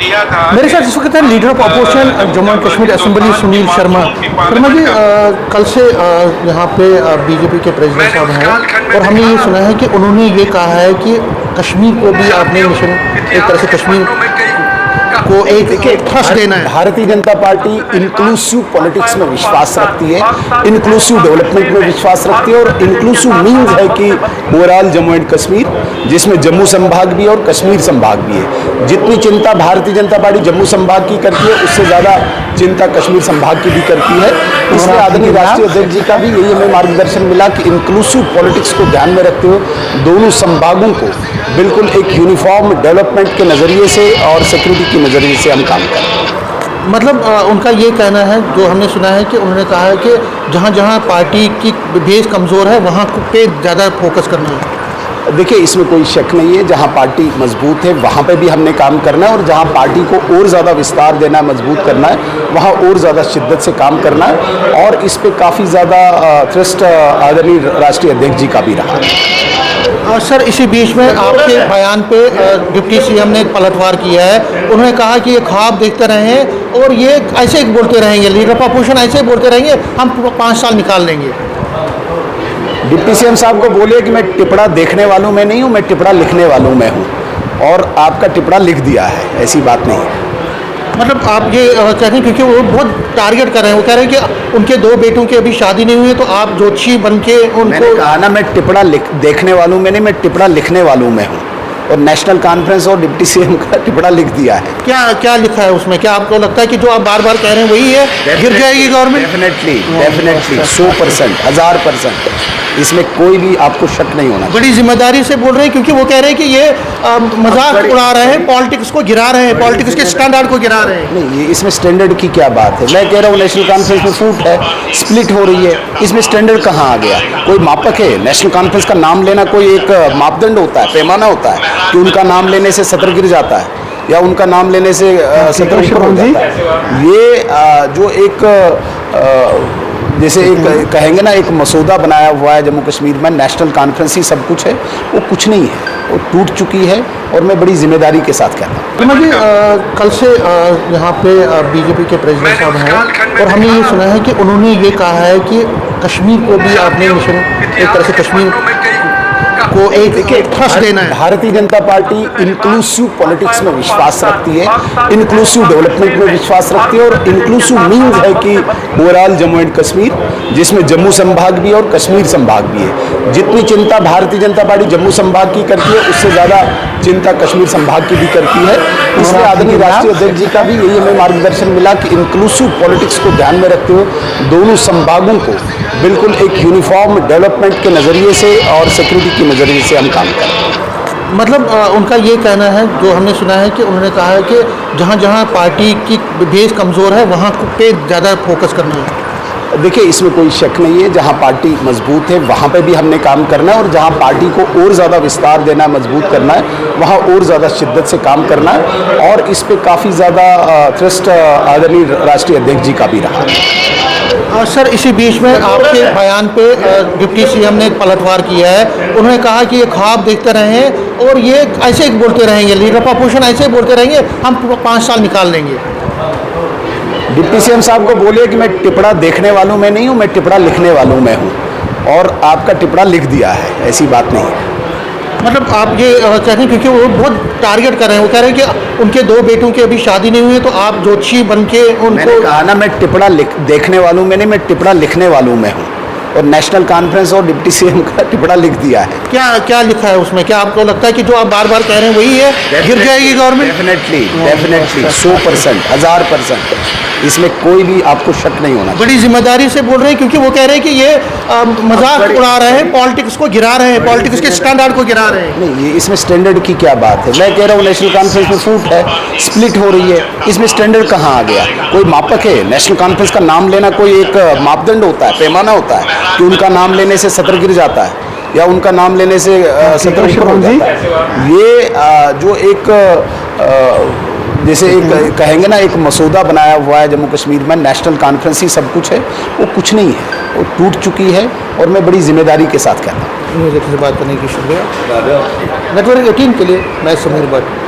मेरे साथ इस वक्त है leader of opposition Jammu and Kashmir assembly Sunil Sharma. Sharma ji, कल से यहाँ पे बीजेपी के प्रेसिडेंट साहब हैं और हमने ये सुना है कि उन्होंने ये कहा है कि कश्मीर को भी आपने मिशन एक तरह से कश्मीर को एक ट्रस्ट देना है। Bharatiya Janata party inclusive politics में विश्वास रखती है, इंक्लूसिव डेवलपमेंट में विश्वास रखती है और इंक्लूसिव मीन्स है कि ओवरऑल जम्मू एंड कश्मीर, जिसमें जम्मू संभाग भी है और कश्मीर संभाग भी है। जितनी चिंता भारतीय जनता पार्टी जम्मू संभाग की करती है, उससे ज़्यादा चिंता कश्मीर संभाग की भी करती है। इसलिए आदरणीय राष्ट्रीय अध्यक्ष जी का भी यही हमें मार्गदर्शन मिला कि इंक्लूसिव पॉलिटिक्स को ध्यान में रखते हुए दोनों संभागों को बिल्कुल एक यूनिफॉर्म डेवलपमेंट के नज़रिए से और सिक्योरिटी के नज़रिए से हम काम करें। मतलब उनका ये कहना है, जो हमने सुना है कि उन्होंने कहा है कि जहाँ जहाँ पार्टी की बेस कमज़ोर है वहाँ पे ज़्यादा फोकस करना है। देखिए, इसमें कोई शक नहीं है, जहाँ पार्टी मजबूत है वहाँ पे भी हमने काम करना है और जहाँ पार्टी को और ज़्यादा विस्तार देना है, मजबूत करना है, वहाँ और ज़्यादा शिद्दत से काम करना है और इस पे काफ़ी ज़्यादा ट्रस्ट आदरणीय राष्ट्रीय अध्यक्ष जी का भी रहा है। सर, इसी बीच में आपके बयान पे डिप्टी सीएम ने एक पलटवार किया है। उन्होंने कहा कि ये ख्वाब देखते रहे और ये ऐसे ही बोलते रहेंगे, लीडर ऑफ अपोजिशन ऐसे ही बोलते रहेंगे, हम 5 साल निकाल लेंगे। डिप्टी सीएम साहब को बोलिए कि मैं टिपड़ा देखने वालों में नहीं हूँ, मैं टिपड़ा लिखने वालों में हूँ और आपका टिपड़ा लिख दिया है, ऐसी बात नहीं है। मतलब आप ये कह रहे हैं क्योंकि वो बहुत टारगेट कर रहे हैं, वो कह रहे हैं कि उनके 2 बेटों की अभी शादी नहीं हुई है तो आप ज्योतिषी बन के उनको। मैंने कहा ना, मैं टिपड़ा देखने वालों में नहीं, मैं टिपड़ा लिखने वालों में हूँ और नेशनल कॉन्फ्रेंस और डिप्टी सीएम का टिपड़ा लिख दिया है। क्या क्या लिखा है उसमें? क्या आपको लगता है कि जो आप बार बार कह रहे हैं वही है? गिर जाएगी गवर्नमेंट? डेफिनेटली 100%, 1000%, इसमें कोई भी आपको शक नहीं होना। बड़ी जिम्मेदारी से बोल रहे हैं क्योंकि वो कह रहे हैं कि ये मजाक उड़ा रहे हैं, पॉलिटिक्स को गिरा रहे हैं, पॉलिटिक्स के स्टैंडर्ड को गिरा रहे हैं। नहीं, ये इसमें स्टैंडर्ड की क्या बात है? मैं कह रहा हूँ नेशनल कॉन्फ्रेंस में फूट है, स्प्लिट हो रही है, इसमें स्टैंडर्ड कहाँ आ गया? कोई मापक है? नेशनल कॉन्फ्रेंस का नाम लेना कोई एक मापदंड होता है, पैमाना होता है कि उनका नाम लेने से सत्र गिर जाता है या उनका नाम लेने से सत्र ऊपर हो जाता है। ये जो एक जैसे एक कहेंगे ना, एक मसौदा बनाया हुआ है जम्मू कश्मीर में, नेशनल कॉन्फ्रेंस ही सब कुछ है, वो कुछ नहीं है, वो टूट चुकी है और मैं बड़ी जिम्मेदारी के साथ कहता हूँ। जी, कल से यहाँ पे बीजेपी के प्रेसिडेंट साहब हैं और हमने ये सुना है कि उन्होंने ये कहा है कि कश्मीर को भी आपने मिशन एक तरह से कश्मीर को एक ट्रस्ट देना है। Bharatiya Janata party inclusive politics में विश्वास रखती है, इंक्लूसिव डेवलपमेंट में विश्वास रखती है और इंक्लूसिव मीन्स है कि ओवरऑल जम्मू एंड कश्मीर, जिसमें जम्मू संभाग भी है और कश्मीर संभाग भी है। जितनी चिंता भारतीय जनता पार्टी जम्मू संभाग की करती है, उससे ज़्यादा चिंता कश्मीर संभाग की भी करती है। इसलिए आदरणीय राष्ट्रीय अध्यक्ष जी का भी यही हमें मार्गदर्शन मिला कि इंक्लूसिव पॉलिटिक्स को ध्यान में रखते हुए दोनों संभागों को बिल्कुल एक यूनिफॉर्म डेवलपमेंट के नज़रिए से और सिक्योरिटी के नज़रिए से हम काम करें। मतलब उनका ये कहना है, जो हमने सुना है कि उन्होंने कहा है कि जहाँ जहाँ पार्टी की बेस कमज़ोर है वहाँ पे ज़्यादा फोकस करना है। देखिए, इसमें कोई शक नहीं है, जहाँ पार्टी मजबूत है वहाँ पे भी हमने काम करना है और जहाँ पार्टी को और ज़्यादा विस्तार देना है, मजबूत करना है, वहाँ और ज़्यादा शिद्दत से काम करना है और इस पे काफ़ी ज़्यादा ट्रस्ट आदरणीय राष्ट्रीय अध्यक्ष जी का भी रहा है। सर, इसी बीच में आपके बयान पे डिप्टी सीएम ने एक पलटवार किया है। उन्होंने कहा कि ये ख्वाब देखते रहे और ये ऐसे ही बोलते रहेंगे, लीडर ऑफ अपोजिशन ऐसे ही बोलते रहेंगे, हम 5 साल निकाल लेंगे। डिप्टी सीएम साहब को बोलिए कि मैं टिपड़ा देखने वालों में नहीं हूँ, मैं टिपड़ा लिखने वालों में हूँ और आपका टिपड़ा लिख दिया है, ऐसी बात नहीं है। मतलब आप ये कह रहे हैं क्योंकि वो बहुत टारगेट कर रहे हैं, वो कह रहे हैं कि उनके 2 बेटों की अभी शादी नहीं हुई है तो आप ज्योतिषी बन के उनको। मैंने कहा ना, मैं टिपड़ा देखने वालों में नहीं, मैं टिपड़ा लिखने वालों में हूँ और नेशनल कॉन्फ्रेंस और डिप्टी सीएम का टिपड़ा लिख दिया है। क्या क्या लिखा है उसमें? क्या आपको लगता है कि जो आप बार बार कह रहे हैं वही है? गिर जाएगी गवर्नमेंट? डेफिनेटली 100%, 1000%, इसमें कोई भी आपको शक नहीं होना। बड़ी जिम्मेदारी से बोल रहे हैं क्योंकि वो कह रहे हैं कि ये मजाक उड़ा रहे हैं, पॉलिटिक्स को गिरा रहे हैं, पॉलिटिक्स के स्टैंडर्ड को गिरा रहे हैं। नहीं, ये इसमें स्टैंडर्ड की क्या बात है? मैं कह रहा हूँ नेशनल कॉन्फ्रेंस में फूट है, स्प्लिट हो रही है, इसमें स्टैंडर्ड कहाँ आ गया? कोई मापक है? नेशनल कॉन्फ्रेंस का नाम लेना कोई एक मापदंड होता है, पैमाना होता है कि उनका नाम लेने से सत्र गिर जाता है या उनका नाम लेने से सत्र ऊपर हो जाता है। ये जो एक जैसे एक कहेंगे ना, एक मसौदा बनाया हुआ है जम्मू कश्मीर में, नेशनल कॉन्फ्रेंस ही सब कुछ है, वो कुछ नहीं है, वो टूट चुकी है और मैं बड़ी जिम्मेदारी के साथ कहता हूँ। मुझे बात करने की शुक्रिया। नेटवर्क 18 के लिए मैं समीर भट्ट।